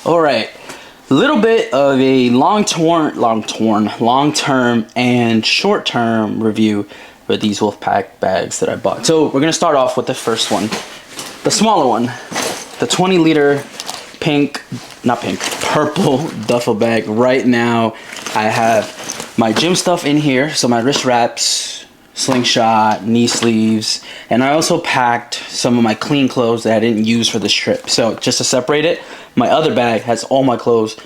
All right, a little bit of a long-term and short-term review for these Wolfpak bags that I bought. So we're gonna start off with the first one, the smaller one, the 20-liter purple duffel bag. Right now, I have my gym stuff in here, so my wrist wraps, slingshot, knee sleeves, and I also packed some of my clean clothes that I didn't use for this trip. So just to separate it, my other bag has all my clothes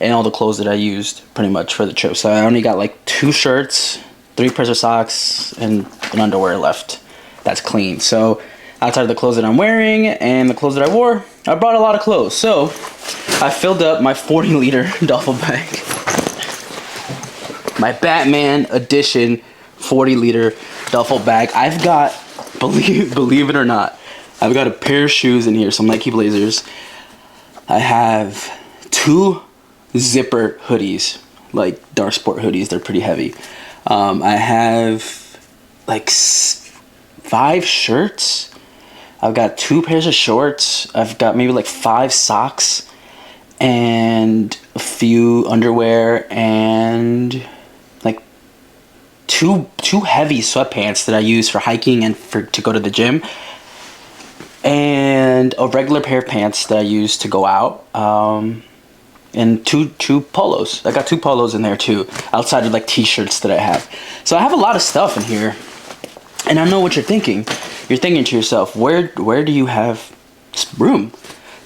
and all the clothes that I used pretty much for the trip. So I only got like 2 shirts, 3 pairs of socks, and an underwear left that's clean. So outside of the clothes that I'm wearing and the clothes that I wore, I brought a lot of clothes. So I filled up my 40-liter duffel bag, my Batman edition 40-liter duffel bag. I've got, believe it or not, I've got a pair of shoes in here, some Nike Blazers. I have 2 zipper hoodies, like dark sport hoodies. They're pretty heavy. I have like 5 shirts. I've got 2 pairs of shorts. I've got maybe like 5 socks and a few underwear and like two heavy sweatpants that I use for hiking and to go to the gym, and a regular pair of pants that I use to go out, and two polos. I got 2 polos in there too, outside of like t-shirts that I have. So I have a lot of stuff in here, and I know what you're thinking. You're thinking to yourself, where do you have room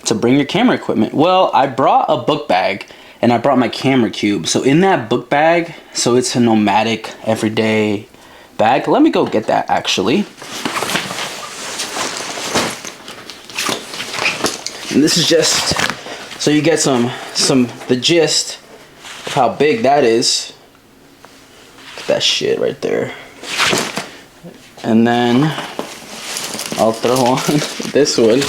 to bring your camera equipment? Well, I brought a book bag and I brought my camera cube. So in that book bag, so it's a Nomatic everyday bag. Let me go get that actually. And this is just so you get the gist of how big that is. Look at that shit right there. And then I'll throw on this one.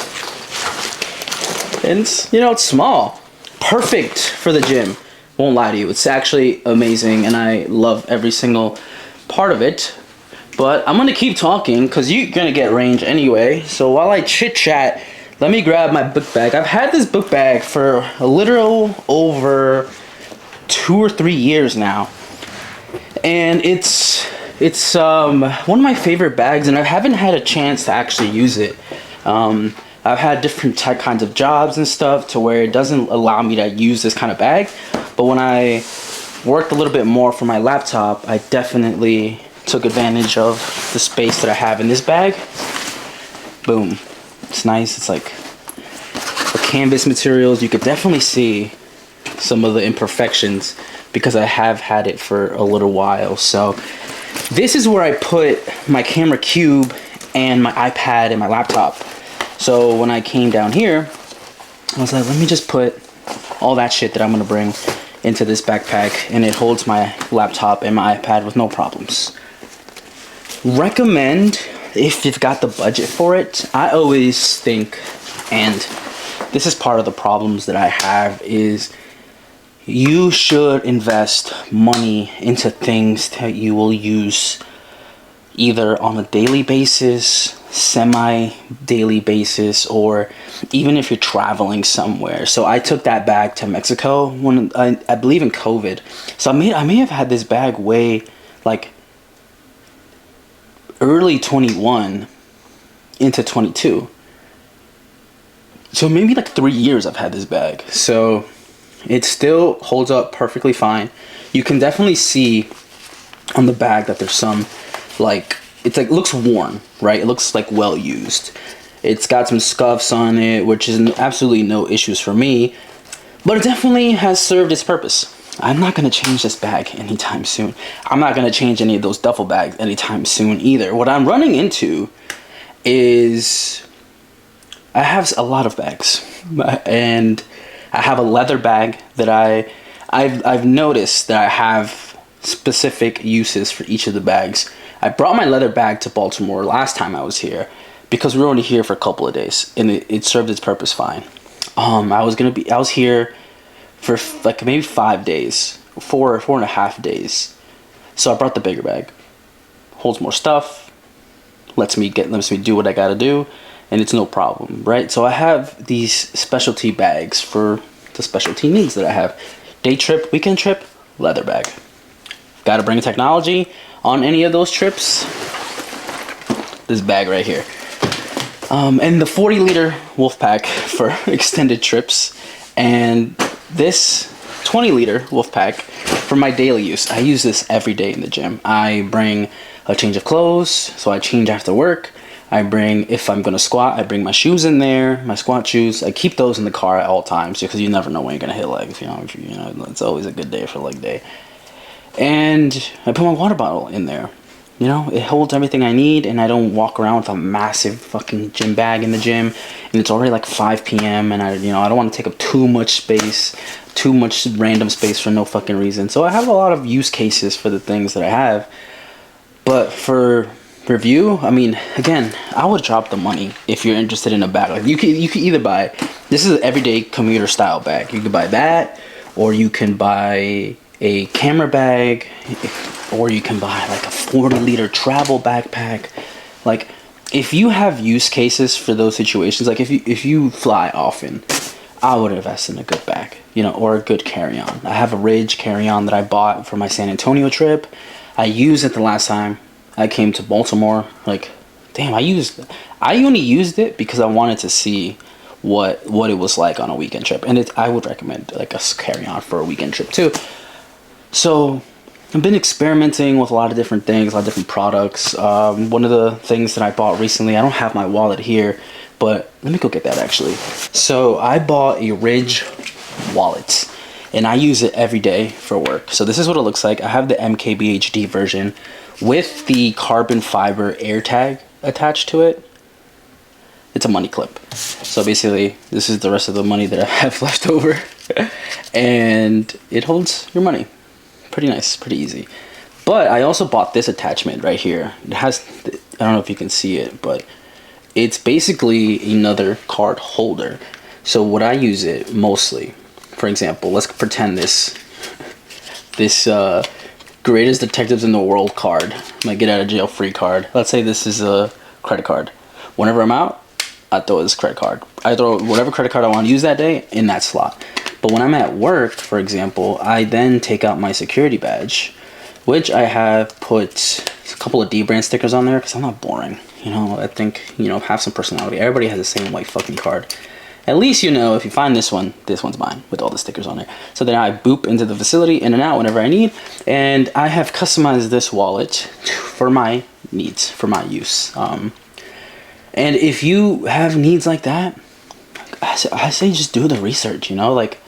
And it's small. Perfect for the gym. Won't lie to you. It's actually amazing and I love every single part of it. But I'm gonna keep talking because you're gonna get range anyway. So while I chit chat, let me grab my book bag. I've had this book bag for a literal over 2 or 3 years now. And it's one of my favorite bags, and I haven't had a chance to actually use it. I've had different kinds of jobs and stuff to where it doesn't allow me to use this kind of bag. But when I worked a little bit more for my laptop, I definitely took advantage of the space that I have in this bag. Boom. It's nice. It's like the canvas materials. You could definitely see some of the imperfections because I have had it for a little while. So this is where I put my camera cube and my iPad and my laptop. So when I came down here, I was like, let me just put all that shit that I'm gonna bring into this backpack, and it holds my laptop and my iPad with no problems. Recommend, if you've got the budget for it. I always think, and this is part of the problems that I have, is you should invest money into things that you will use either on a daily basis, semi-daily basis, or even if you're traveling somewhere. So I took that bag to Mexico when I believe in COVID. So I may have had this bag way like early 21 into 22. So maybe like 3 years I've had this bag. So it still holds up perfectly fine. You can definitely see on the bag that there's some like, it's like, looks worn, right? It looks like well used. It's got some scuffs on it, which is absolutely no issues for me, but it definitely has served its purpose. I'm not gonna change this bag anytime soon. I'm not gonna change any of those duffel bags anytime soon either. What I'm running into is I have a lot of bags, and I have a leather bag that I've noticed that I have specific uses for each of the bags. I brought my leather bag to Baltimore last time I was here because we were only here for a couple of days, and it served its purpose fine. I was here for like maybe 5 days, 4.5 days. So I brought the bigger bag. Holds more stuff, lets me do what I gotta do, and it's no problem, right? So I have these specialty bags for the specialty needs that I have. Day trip, weekend trip, leather bag. Got to bring technology on any of those trips. This bag right here. And the 40-liter Wolfpak for extended trips. And this 20-liter Wolfpak for my daily use. I use this every day in the gym. I bring a change of clothes, so I change after work. I bring, if I'm gonna squat, I bring my shoes in there, my squat shoes. I keep those in the car at all times because you never know when you're gonna hit legs. You know, it's always a good day for leg day. And I put my water bottle in there. You know, it holds everything I need, and I don't walk around with a massive fucking gym bag in the gym. And it's already like 5 p.m. and I don't want to take up too much space, too much random space for no fucking reason. So I have a lot of use cases for the things that I have. But for review, I mean, again, I would drop the money if you're interested in a bag. Like you could either buy, this is an everyday commuter style bag. You could buy that, or you can buy a camera bag, or you can buy like a 40-liter travel backpack. Like, if you have use cases for those situations, like if you fly often, I would invest in a good bag, you know, or a good carry-on. I have a Ridge carry-on that I bought for my San Antonio trip. I used it the last time I came to Baltimore. Like, damn, I only used it because I wanted to see what it was like on a weekend trip, and I would recommend like a carry-on for a weekend trip too. So I've been experimenting with a lot of different things, a lot of different products. One of the things that I bought recently, I don't have my wallet here, but let me go get that actually. So I bought a Ridge wallet, and I use it every day for work. So this is what it looks like. I have the MKBHD version with the carbon fiber air tag attached to it. It's a money clip. So basically, this is the rest of the money that I have left over. And it holds your money. Pretty nice, pretty easy. But I also bought this attachment right here. It has, I don't know if you can see it, but it's basically another card holder. So what I use it mostly, for example, let's pretend this greatest detectives in the world card, my get out of jail free card. Let's say this is a credit card. Whenever I'm out, I throw this credit card. I throw whatever credit card I want to use that day in that slot. But when I'm at work, for example, I then take out my security badge, which I have put a couple of D-brand stickers on there because I'm not boring. You know, I think, you know, have some personality. Everybody has the same white fucking card. At least, you know, if you find this one's mine with all the stickers on it. So then I boop into the facility in and out whenever I need. And I have customized this wallet for my needs, for my use. And if you have needs like that, I say just do the research, you know, like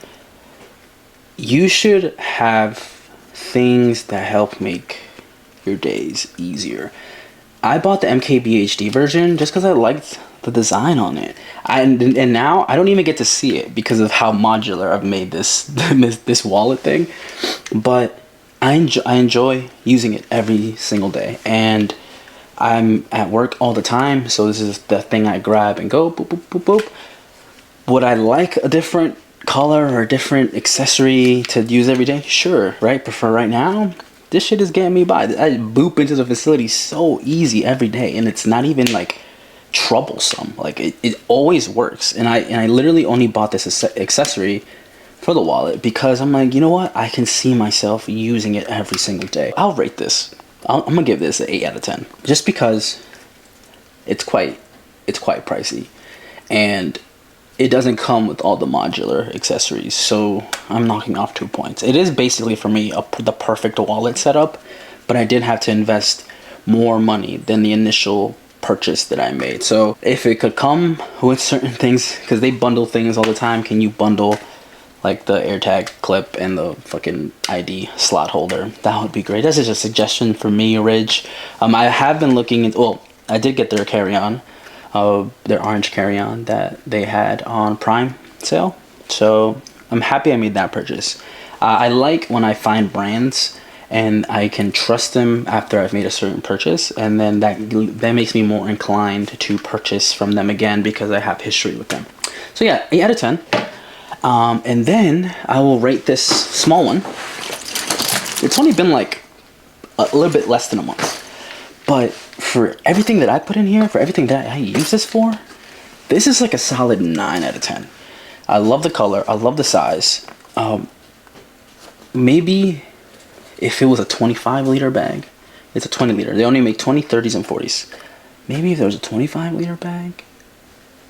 you should have things that help make your days easier. I bought the MKBHD version just because I liked the design on it. And now I don't even get to see it because of how modular I've made this this wallet thing. But I enjoy using it every single day. And I'm at work all the time, so this is the thing I grab and go, boop, boop, boop, boop. Would I like a different color or a different accessory to use every day? Sure, right? But for right now, this shit is getting me by. I boop into the facility so easy every day, and it's not even like troublesome. Like it always works. And I literally only bought this accessory for the wallet because I'm like, you know what? I can see myself using it every single day. I'll rate this. I'm gonna give this an 8 out of 10, just because it's quite pricey, and it doesn't come with all the modular accessories, so I'm knocking off 2 points. It is basically for me the perfect wallet setup, but I did have to invest more money than the initial purchase that I made. So if it could come with certain things, because they bundle things all the time, can you bundle like the AirTag clip and the fucking ID slot holder? That would be great. That's just a suggestion for me, Ridge. I have been looking into, well, I did get their carry-on, their orange carry-on that they had on Prime sale. So I'm happy I made that purchase. I like when I find brands and I can trust them after I've made a certain purchase, and then that makes me more inclined to purchase from them again because I have history with them. So yeah, 8 out of 10. And then I will rate this small one. It's only been like a little bit less than a month, but for everything that I put in here, for everything that I use this for, this is like a solid 9 out of 10. I love the color. I love the size. Maybe if it was a 25-liter bag, it's a 20-liter. They only make 20, 30s, and 40s. Maybe if there was a 25-liter bag,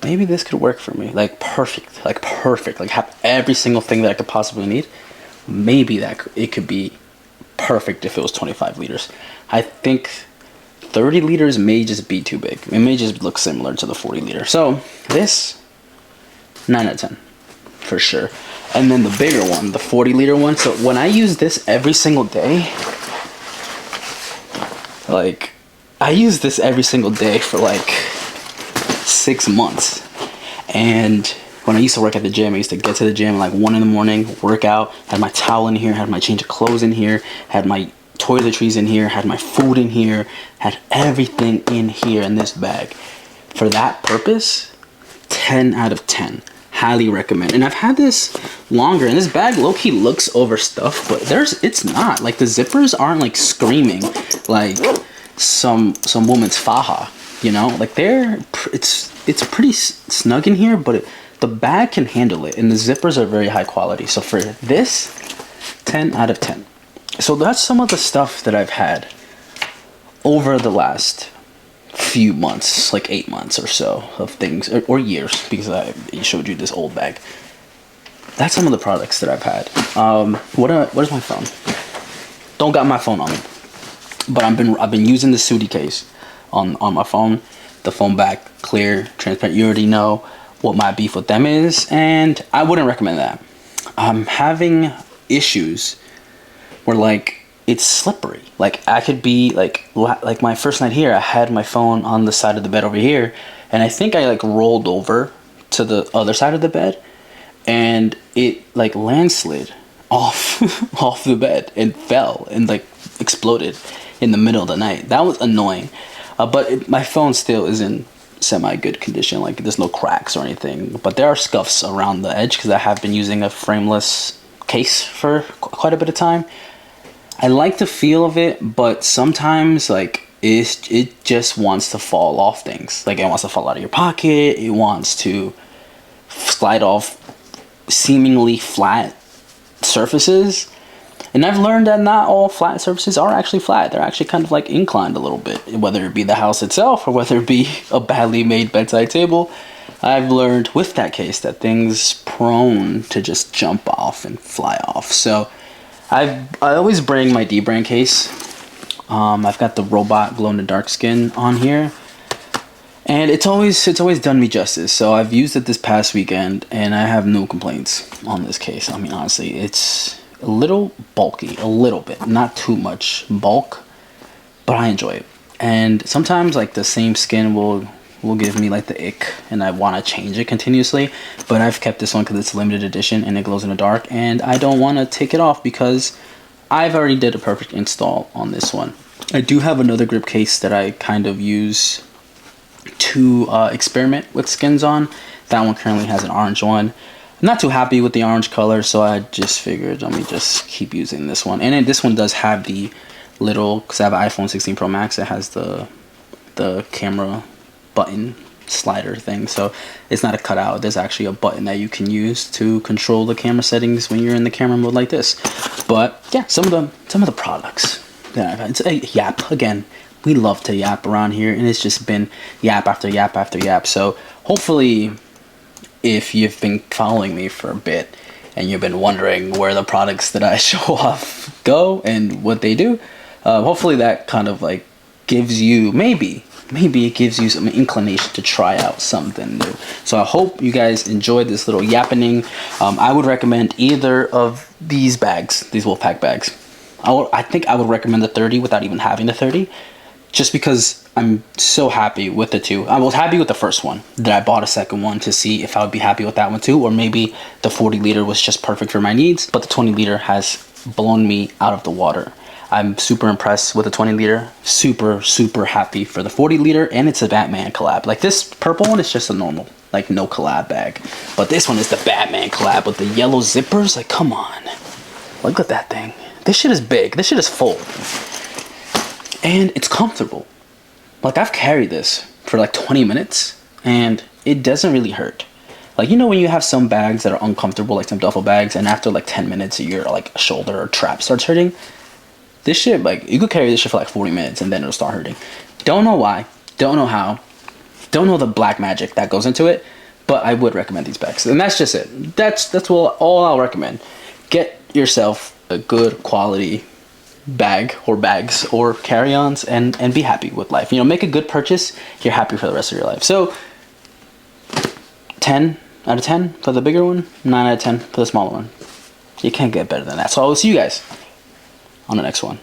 maybe this could work for me. Like perfect. Like perfect. Like have every single thing that I could possibly need. Maybe it could be perfect if it was 25 liters. I think 30 liters may just be too big. It may just look similar to the 40 liter. So this, 9 out of 10 for sure. And then the bigger one, the 40 liter one. So when I use this every single day, like I use this every single day for like 6 months. And when I used to work at the gym, I used to get to the gym like 1 in the morning, work out, had my towel in here, had my change of clothes in here, had my toiletries in here, had my food in here, had everything in here in this bag. For that purpose, 10 out of 10. Highly recommend. And I've had this longer, and this bag low-key looks overstuffed, but it's not. Like the zippers aren't like screaming like some woman's faja, you know? Like it's pretty snug in here, but the bag can handle it, and the zippers are very high quality. So for this, 10 out of 10. So that's some of the stuff that I've had over the last few months, like 8 months or so of things, or years, because I showed you this old bag. That's some of the products that I've had. Where's my phone? Don't got my phone on me, but I've been using the Sudi case on my phone. The phone back, clear, transparent. You already know what my beef with them is, and I wouldn't recommend that. I'm having issues where like it's slippery. Like I could be like my first night here, I had my phone on the side of the bed over here, and I think I like rolled over to the other side of the bed, and it like landslid off off the bed and fell and like exploded in the middle of the night. That was annoying. But my phone still is in semi-good condition. Like there's no cracks or anything. But there are scuffs around the edge because I have been using a frameless case for quite a bit of time. I like the feel of it, but sometimes like it just wants to fall off things. Like it wants to fall out of your pocket. It wants to slide off seemingly flat surfaces. And I've learned that not all flat surfaces are actually flat. They're actually kind of like inclined a little bit, whether it be the house itself or whether it be a badly made bedside table. I've learned with that case that things prone to just jump off and fly off. So I always bring my D-brand case. I've got the robot glow-in-the-dark skin on here, and it's always done me justice. So I've used it this past weekend, and I have no complaints on this case. I mean, honestly, it's a little bulky, a little bit, not too much bulk, but I enjoy it. And sometimes like the same skin will give me like the ick, and I want to change it continuously. But I've kept this one because it's limited edition and it glows in the dark, and I don't want to take it off because I've already did a perfect install on this one. I do have another grip case that I kind of use to experiment with skins on. That one currently has an orange one. I'm not too happy with the orange color, so I just figured let me just keep using this one. And then this one does have the little, because I have an iPhone 16 Pro Max, it has the camera button slider thing. So it's not a cutout. There's actually a button that you can use to control the camera settings when you're in the camera mode like this. But yeah, some of the products that I've had. It's a yap. Again, we love to yap around here, and it's just been yap after yap after yap. So hopefully, if you've been following me for a bit and you've been wondering where the products that I show off go and what they do, hopefully that kind of like gives you, maybe it gives you some inclination to try out something new. So I hope you guys enjoyed this little yappening. I would recommend either of these bags, these Wolfpak bags. I think I would recommend the 30 without even having the 30, just because I'm so happy with the two. I was happy with the first one, that I bought a second one to see if I would be happy with that one too, or maybe the 40 liter was just perfect for my needs, but the 20 liter has blown me out of the water. I'm super impressed with the 20 liter, super happy for the 40 liter, and it's a Batman collab. Like this purple one is just a normal, like no collab bag, but this one is the Batman collab with the yellow zippers. Like, come on, look at that thing. This shit is big, this shit is full, and it's comfortable. Like I've carried this for like 20 minutes and it doesn't really hurt. Like, you know when you have some bags that are uncomfortable, like some duffel bags, and after like 10 minutes your like shoulder or trap starts hurting? This shit, like, you could carry this shit for like 40 minutes and then it'll start hurting. Don't know why, don't know how, don't know the black magic that goes into it, but I would recommend these bags. And that's just it. That's all I'll recommend. Get yourself a good quality bag or bags or carry-ons and be happy with life. You know, make a good purchase, you're happy for the rest of your life. So 10 out of 10 for the bigger one, 9 out of 10 for the smaller one. You can't get better than that. So I will see you guys on the next one.